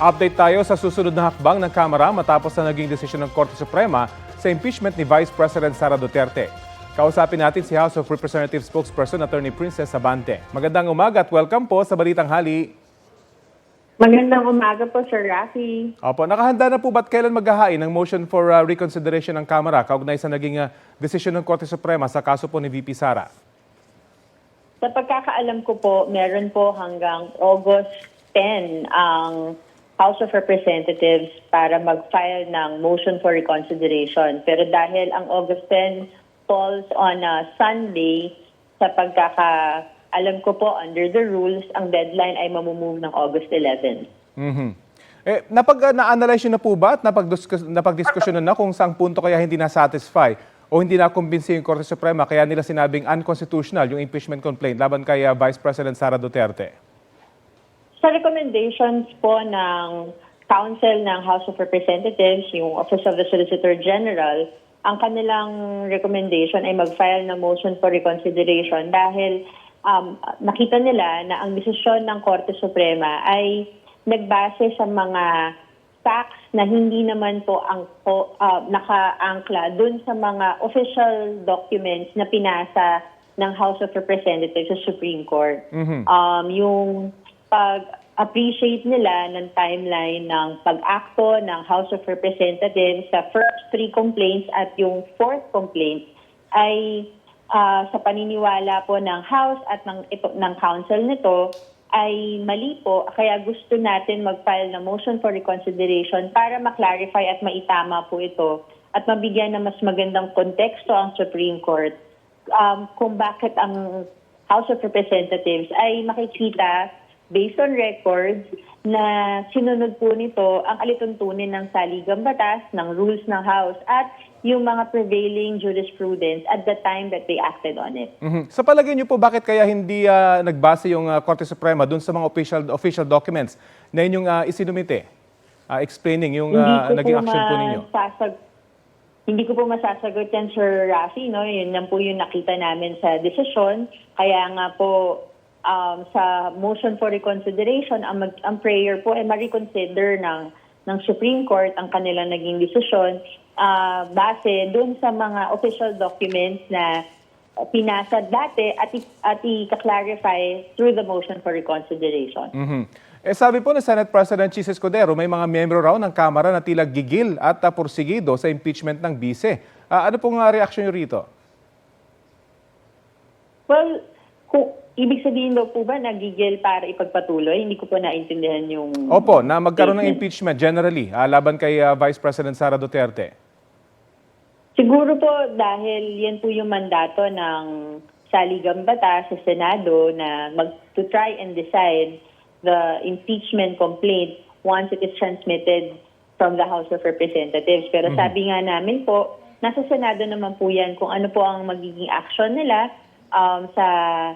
Update tayo sa susunod na hakbang ng Kamara matapos na naging desisyon ng Korte Suprema sa impeachment ni Vice President Sara Duterte. Kausapin natin si House of Representatives spokesperson Attorney Princess Abante. Magandang umaga at welcome po sa Balitang Hali. Magandang umaga po, Sir Rafi. Opo, nakahanda na po ba't kailan maghahain ng motion for reconsideration ng Kamara kaugnay sa naging desisyon ng Korte Suprema sa kaso po ni VP Sara? Sa pagkakaalam ko po, meron po hanggang August 10 ang House of Representatives para mag-file ng motion for reconsideration. Pero dahil ang August 10 falls on a Sunday, sa pagkakaalam ko po, under the rules, ang deadline ay mamumove ng August 11. Na-analyze nyo na po ba at napagdiskusyonan na kung saang punto kaya hindi na-satisfy o hindi na-kumbinsi yung Korte Suprema kaya nila sinabing unconstitutional yung impeachment complaint laban kay Vice President Sara Duterte? Sa recommendations po ng Council ng House of Representatives, yung Office of the Solicitor General, ang kanilang recommendation ay mag-file ng motion for reconsideration dahil nakita nila na ang desisyon ng Korte Suprema ay nagbase sa mga facts na hindi naman po naka-angkla dun sa mga official documents na pinasa ng House of Representatives sa Supreme Court. Yung pag-appreciate nila ng timeline ng pag-akto ng House of Representatives sa first 3 complaints at yung 4th complaint ay sa paniniwala po ng House at ng Council nito ay mali po. Kaya gusto natin mag-file ng motion for reconsideration para ma-clarify at maitama po ito at mabigyan ng mas magandang konteksto ang Supreme Court kung bakit ang House of Representatives ay makikita based on records na sinunod po nito ang alituntunin ng saligang batas, ng rules ng House at yung mga prevailing jurisprudence at the time that they acted on it. Sa palagay niyo po, bakit kaya hindi nagbase yung Korte Suprema dun sa mga official documents na inyong isinumite? Explaining yung naging action po ninyo. Hindi ko po masasagot yan, Sir Rafi. No? Yun lang po yung nakita namin sa desisyon. Kaya nga po, sa motion for reconsideration, ang prayer po ay ma-reconsider ng Supreme Court ang kanilang naging desisyon base dun sa mga official documents na pinasa dati at i-clarify through the motion for reconsideration. Sabi po ni Senate President Chis Escudero, may mga miyembro raw ng Kamara na tila gigil at porsigido sa impeachment ng bise. Ano pong reaksyon niyo rito? Well, ibig sabihin daw po ba nagigil para ipagpatuloy? Hindi ko po naintindihan yung... Opo, na magkaroon ng impeachment generally laban kay Vice President Sara Duterte. Siguro po dahil yan po yung mandato ng saligang batas sa Senado na to try and decide the impeachment complaint once it is transmitted from the House of Representatives. Pero sabi nga namin po, nasa Senado naman po yan kung ano po ang magiging action nila sa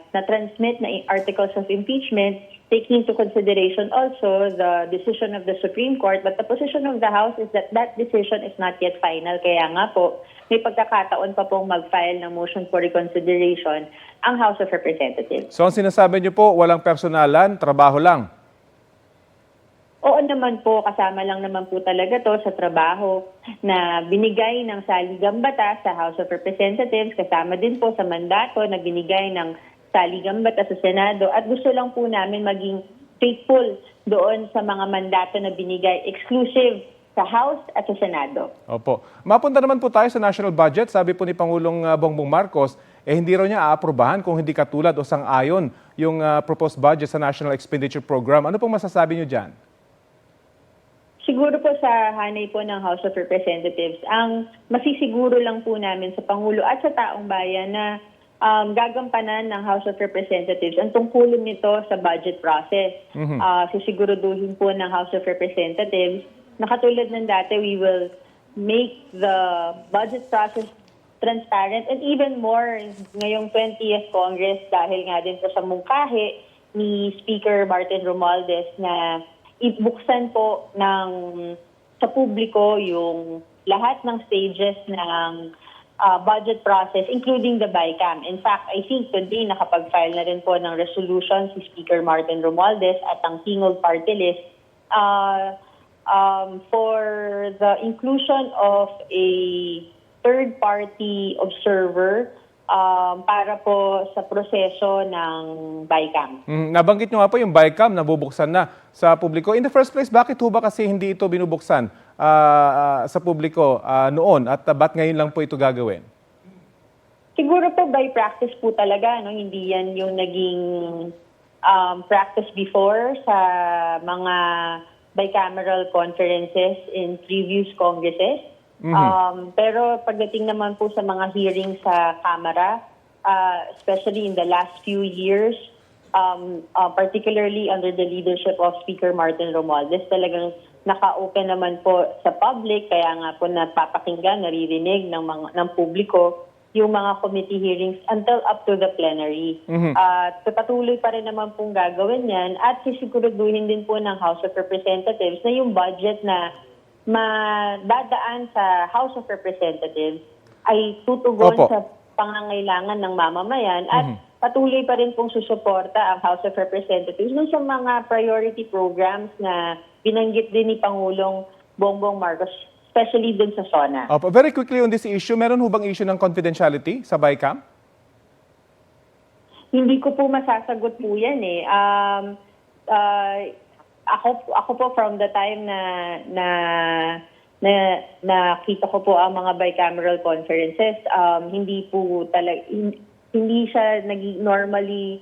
na-transmit na articles of impeachment, taking into consideration also the decision of the Supreme Court. But the position of the House is that that decision is not yet final. Kaya nga po, may pagkakataon pa pong mag-file ng motion for reconsideration ang House of Representatives. So ang sinasabi niyo po, walang personalan, trabaho lang? Oo naman po, kasama lang naman po talaga to sa trabaho na binigay ng saligang batas sa House of Representatives, kasama din po sa mandato na binigay ng saligang batas sa Senado at gusto lang po namin maging faithful doon sa mga mandato na binigay exclusive sa House at sa Senado. Opo. Mapunta naman po tayo sa national budget. Sabi po ni Pangulong Bongbong Marcos, hindi raw niya aaprubahan kung hindi katulad o sang-ayon yung proposed budget sa National Expenditure Program. Ano pong masasabi niyo dyan? Siguro po sa hanay po ng House of Representatives, ang masisiguro lang po namin sa Pangulo at sa taong bayan na gagampanan ng House of Representatives ang tungkulin nito sa budget process. Sisiguruduhin po ng House of Representatives na katulad ng dati, we will make the budget process transparent and even more ngayong 20th Congress dahil nga din po sa mungkahi ni Speaker Martin Romualdez na ibuksan po sa publiko yung lahat ng stages ng budget process, including the BICAM. In fact, I think today nakapag-file na rin po ng resolution si Speaker Martin Romualdez at ang Tingog Party List for the inclusion of a third-party observer para po sa proseso ng BICAM. Nabanggit nyo nga po yung BICAM na bubuksan na sa publiko. In the first place, bakit ho ba kasi hindi ito binubuksan sa publiko noon at ba't ngayon lang po ito gagawin? Siguro po by practice po talaga, no? Hindi yan yung naging practice before sa mga bicameral conferences in previous congresses. Pero pagdating naman po sa mga hearings sa Kamara, especially in the last few years, particularly under the leadership of Speaker Martin Romualdez, talagang naka-open naman po sa public, kaya nga po napapakinggan, naririnig ng publiko yung mga committee hearings until up to the plenary. Patuloy pa rin naman pong gagawin yan at sisiguraduhin din po ng House of Representatives na yung budget na madadaan sa House of Representatives ay tutugon sa pangangailangan ng mamamayan at patuloy pa rin pong susuporta ang House of Representatives dun sa mga priority programs na binanggit din ni Pangulong Bongbong Marcos, especially dun sa SONA. Very quickly on this issue, meron ho bang issue ng confidentiality sa BICAM? Hindi ko po masasagot po yan eh. Ako po from the time na nakita ko po ang mga bicameral conferences, hindi siya normally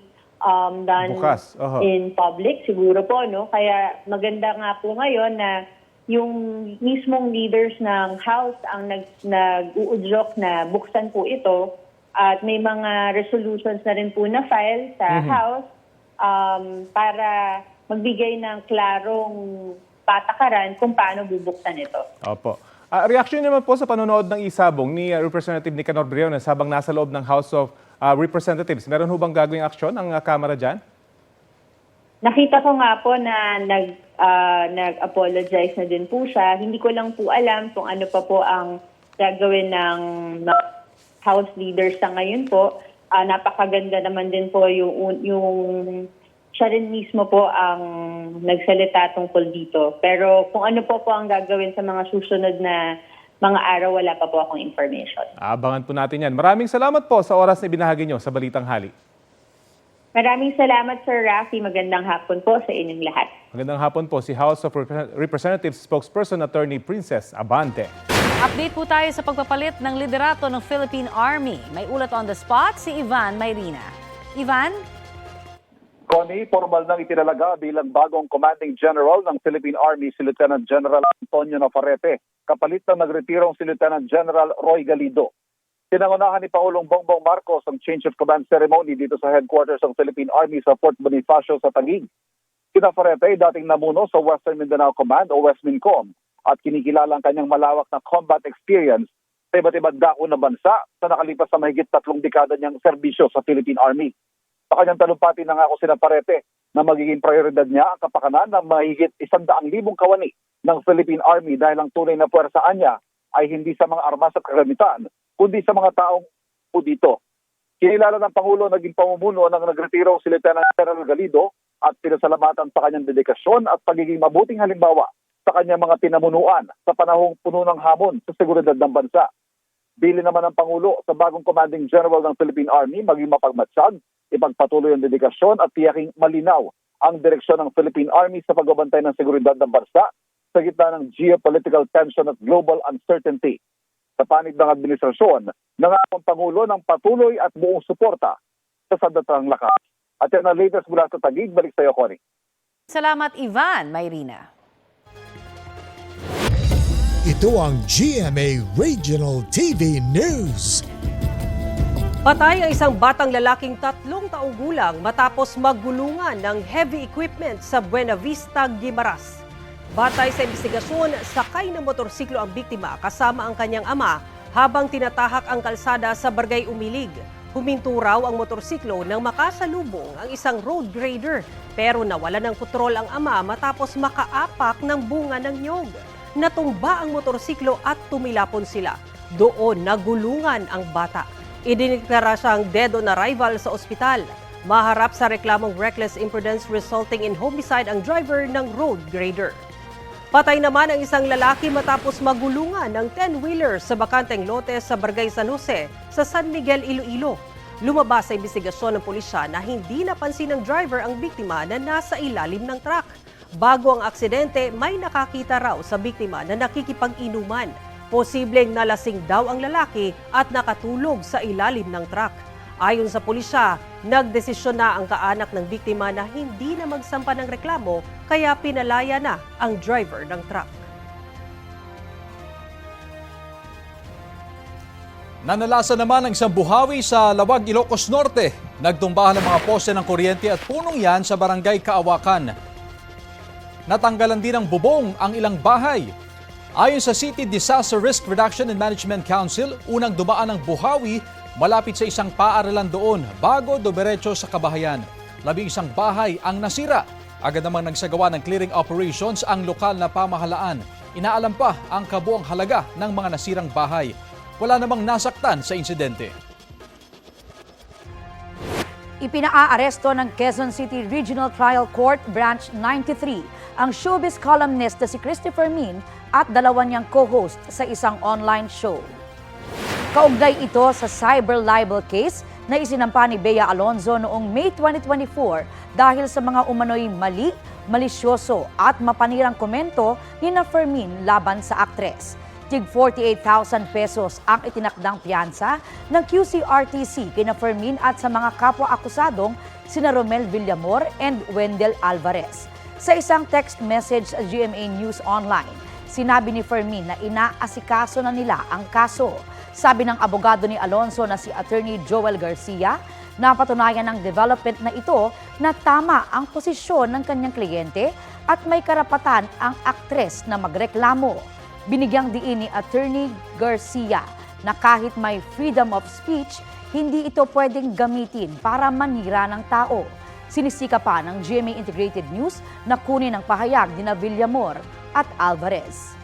done bukas. In public siguro po, no? Kaya maganda nga po ngayon na yung mismong leaders ng House ang nag-uudyok na buksan po ito at may mga resolutions na rin po na file sa House para magbigay ng klarong patakaran kung paano bubuksan ito. Opo. Reaksyon naman po sa panonood ng isabong ni Representative Nicanor Briones habang nasa loob ng House of Representatives. Meron ho bang gagawing aksyon ang Kamara dyan? Nakita ko nga po na nag-apologize na din po siya. Hindi ko lang po alam kung ano pa po ang gagawin ng House leaders sa ngayon po. Napakaganda naman din po yung siya rin mismo po ang nagsalita tungkol dito. Pero kung ano po ang gagawin sa mga susunod na mga araw, wala pa po akong information. Abangan po natin yan. Maraming salamat po sa oras na ibinahagi nyo sa Balitang Hali. Maraming salamat, Sir Rafi. Magandang hapon po sa inyong lahat. Magandang hapon po si House of Representatives spokesperson Attorney Princess Abante. Update po tayo sa pagpapalit ng liderato ng Philippine Army. May ulat on the spot si Ivan Mayrina. Ivan? Connie, formal nang itinalaga bilang bagong Commanding General ng Philippine Army si Lieutenant General Antonio Navarrete, kapalit ng nagretirong si Lieutenant General Roy Galido. Pinangunahan ni Pangulong Bongbong Marcos ang change of command ceremony dito sa headquarters ng Philippine Army sa Fort Bonifacio sa Taguig. Si Navarrete dating namuno sa Western Mindanao Command o Westmincom at kinikilala ang kanyang malawak na combat experience sa iba't ibang dako na bansa sa nakalipas na mahigit 3 dekada niyang serbisyo sa Philippine Army. Sa kanyang talumpati na nga ako si Navarrete na magiging prioridad niya ang kapakanan ng mahigit 100,000 kawani ng Philippine Army dahil ang tunay na puwersaan niya ay hindi sa mga armas at kagamitan, kundi sa mga taong po dito. Kinilala ng Pangulo naging pamumuno ng nagretirong si Lieutenant General Galido at pinasalamatan sa kanyang dedikasyon at pagiging mabuting halimbawa sa kanyang mga pinamunuan sa panahong puno ng hamon sa seguridad ng bansa. Bili naman ng Pangulo sa bagong Commanding General ng Philippine Army maging mapagmatsag, ipagpatuloy ang dedikasyon at tiyaking malinaw ang direksyon ng Philippine Army sa pagbabantay ng seguridad ng bansa sa gitna ng geopolitical tension at global uncertainty. Sa panig ng administrasyon, nangako ang Pangulo ng patuloy at buong suporta sa sandatahang lakas. At yan ang latest mula sa Taguig. Balik sa iyo, Connie. Salamat, Ivan Mayrina. Ito ang GMA Regional TV News. Patay ang isang batang lalaking 3 taong gulang matapos maggulungan ng heavy equipment sa Buena Vista, Guimaras. Batay sa investigasyon, sakay ng motorsiklo ang biktima kasama ang kanyang ama habang tinatahak ang kalsada sa Barangay Umilig. Huminto raw ang motorsiklo nang makasalubong ang isang road grader pero nawala ng kontrol ang ama matapos makaapak ng bunga ng niyog. Natumba ang motorsiklo at tumilapon sila. Doon nagulungan ang bata. Idiniklara siyang dead on arrival sa ospital. Maharap sa reklamong reckless imprudence resulting in homicide ang driver ng road grader. Patay naman ang isang lalaki matapos magulungan ng 10-wheeler sa bakanteng lote sa Barangay San Jose sa San Miguel, Iloilo. Lumabas sa imbestigasyon ng pulisya na hindi napansin ng driver ang biktima na nasa ilalim ng truck. Bago ang aksidente, may nakakita raw sa biktima na nakikipag-inuman. Posibleng nalasing daw ang lalaki at nakatulog sa ilalim ng truck. Ayon sa pulisya, nagdesisyon na ang kaanak ng biktima na hindi na magsampa ng reklamo kaya pinalaya na ang driver ng truck. Nanalasa naman ang isang buhawi sa Lawag, Ilocos Norte. Nagtumbahan ng mga poste ng kuryente at punong yan sa barangay Kaawakan. Natanggalan din ng bubong ang ilang bahay. Ayon sa City Disaster Risk Reduction and Management Council, unang dumaan ang buhawi malapit sa isang paaralan doon bago dumiretso sa kabahayan. 11 bahay ang nasira. Agad namang nagsagawa ng clearing operations ang lokal na pamahalaan. Inaalam pa ang kabuang halaga ng mga nasirang bahay. Wala namang nasaktan sa insidente. Ipinaaresto ng Quezon City Regional Trial Court Branch 93 ang showbiz columnist na si Christopher Min at dalawa niyang co-host sa isang online show. Kaugnay ito sa cyber libel case na isinampa ni Bea Alonzo noong May 2024 dahil sa mga umano'y mali, malisyoso at mapanirang komento ni Fermin laban sa aktres. Tig 48,000 pesos ang itinakdang piyansa ng QCRTC kina Fermin at sa mga kapwa-akusadong sina Romel Villamor and Wendell Alvarez. Sa isang text message sa GMA News Online, sinabi ni Fermin na inaasikaso na nila ang kaso. Sabi ng abogado ni Alonzo na si Attorney Joel Garcia, napatunayan ng development na ito na tama ang posisyon ng kanyang kliyente at may karapatan ang aktres na magreklamo. Binigyang diin ni Attorney Garcia na kahit may freedom of speech, hindi ito pwedeng gamitin para manira ng tao. Sinisika pa ng GMA Integrated News na kunin ang pahayag ni Villamor at Alvarez.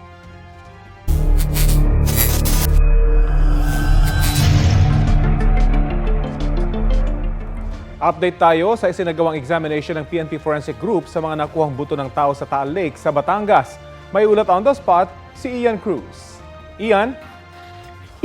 Update tayo sa isinagawang examination ng PNP Forensic Group sa mga nakuhang buto ng tao sa Taal Lake sa Batangas. May ulat on the spot si Ian Cruz. Ian?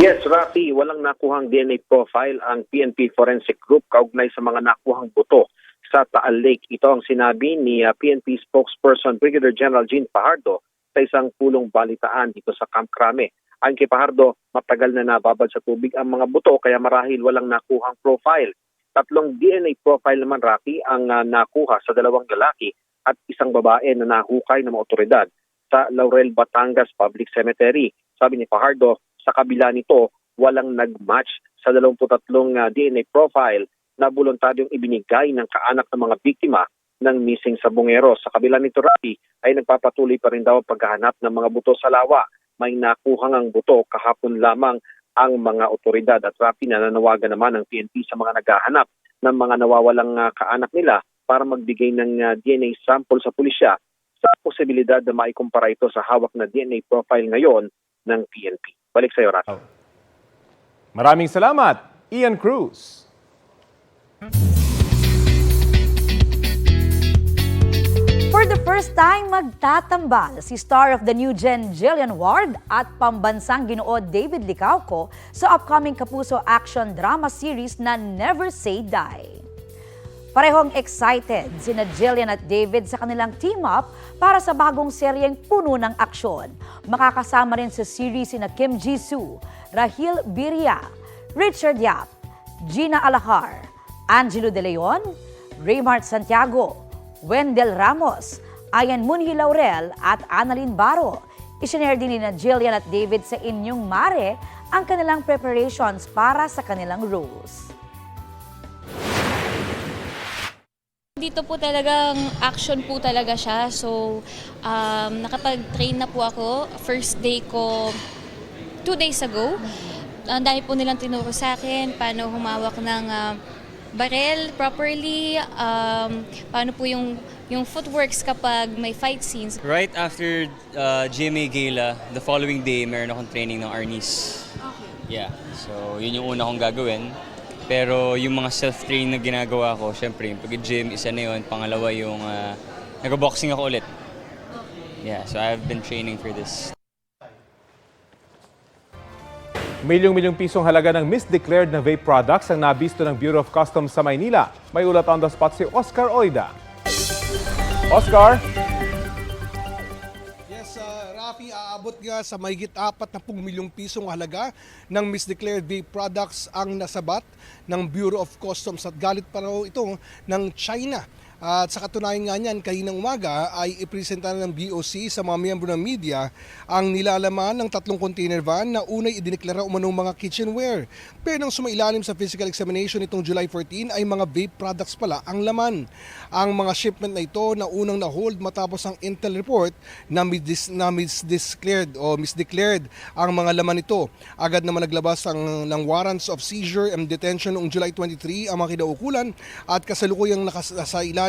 Yes, Rafi, walang nakuhang DNA profile ang PNP Forensic Group kaugnay sa mga nakuhang buto sa Taal Lake. Ito ang sinabi ni PNP spokesperson Brigadier General Jean Fajardo sa isang pulong balitaan dito sa Camp Crame. Ayon kay Fajardo, matagal na nababad sa tubig ang mga buto kaya marahil walang nakuhang profile. 3 DNA profile naman, Rafi, ang nakuha sa 2 lalaki at isang babae na nahukay ng mga otoridad sa Laurel, Batangas Public Cemetery. Sabi ni Fajardo, sa kabila nito, walang nag-match sa 23 DNA profile na voluntaryong ibinigay ng kaanak ng mga biktima ng missing sa Bungero. Sa kabila nito, Rafi, ay nagpapatuloy pa rin daw ang paghahanap ng mga buto sa lawa. May nakuhang ang buto kahapon lamang ang mga otoridad at Rafi, nananawagan naman ng PNP sa mga naghahanap ng mga nawawalang kaanak nila para magbigay ng DNA sample sa pulisya sa posibilidad na maikumpara ito sa hawak na DNA profile ngayon ng PNP. Balik sa iyo, Rafi. Maraming salamat, Ian Cruz. For the first time, magtatambal si star of the new gen Jillian Ward at pambansang Ginoo David Licauco sa upcoming Kapuso action drama series na Never Say Die. Parehong excited sina Jillian at David sa kanilang team-up para sa bagong seryeng puno ng aksyon. Makakasama rin sa series sina Kim Jisoo, Rahil Birria, Richard Yap, Gina Alahar, Angelo De Leon, Raymart Santiago, Wendell Ramos, Ayan Munhi Laurel at Annalyn Baro. Isinare din ni Jillian at David sa Inyong Mare ang kanilang preparations para sa kanilang roles. Dito po talagang action po talaga siya. So, nakapag-train na po ako. First day ko 2 days ago. Ang dami po nilang tinuro sa akin, paano humawak ng barrel properly, paano po yung footworks kapag may fight scenes. Right after GMA Gala, the following day, meron akong training ng Arnis. Okay. Yeah, so yun yung una kong gagawin. Pero yung mga self-train na ginagawa ko, syempre yung pag-gym, isa na yun. Pangalawa yung nag-boxing ako ulit. Yeah, so I've been training for this. Milyong-milyong pisong halaga ng misdeclared na vape products ang nabisto ng Bureau of Customs sa Maynila. May ulat on the spot si Oscar Oida. Oscar? Yes, Rafi, aabot nga sa mahigit 40 milyong pisong halaga ng misdeclared vape products ang nasabat ng Bureau of Customs at galit pa raw ito ng China. At sa katunayan nga niyan, kaninang umaga ay ipresenta ng BOC sa mga miyembro ng media ang nilalaman ng 3 container van na unay idineklara umanong mga kitchenware. Pero nang sumailalim sa physical examination itong July 14 ay mga vape products pala ang laman. Ang mga shipment na ito na unang na-hold matapos ang intel report na misdeclared ang mga laman ito. Agad naman naglabas ng warrants of seizure and detention noong July 23 ang mga kinaukulan at kasalukuyang nakasailalim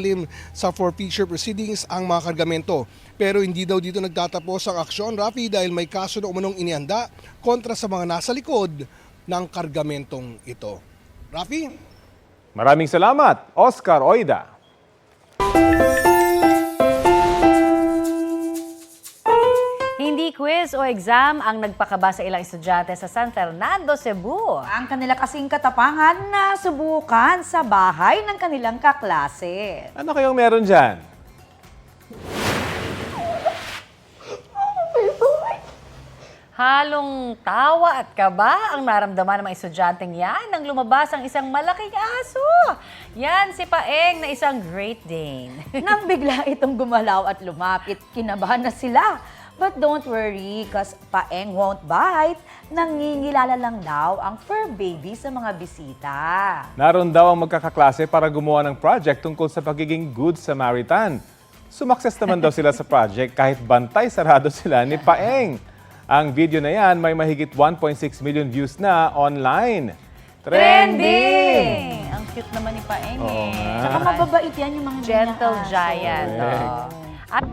sa forfeiture proceedings ang mga kargamento. Pero hindi daw dito nagtatapos ang aksyon, Rafi, dahil may kaso na umanong inihanda kontra sa mga nasa likod ng kargamentong ito. Rafi? Maraming salamat, Oscar Oida. Hindi quiz o exam ang nagpakaba sa ilang estudyante sa San Fernando, Cebu. Ang kanila kasing katapangan na subukan sa bahay ng kanilang kaklase. Ano kayong meron dyan? Halong tawa at kaba ang naramdaman ng mga estudyanteng yan nang lumabas ang isang malaking aso. Yan si Paeng na isang Great Dane. Nang bigla itong gumalaw at lumapit, kinabahan na sila. But don't worry, cause Paeng won't bite. Nangingilala lang daw ang fur baby sa mga bisita. Naroon daw ang magkakaklase para gumawa ng project tungkol sa pagiging good Samaritan. Sumakses naman daw sila sa project kahit bantay sarado sila ni Paeng. Ang video na yan may mahigit 1.6 million views na online. Trending! Ang cute naman ni Paeng Oo eh. nga. Tsaka mababait yan yung mga gentle giant. Correct. Oh. At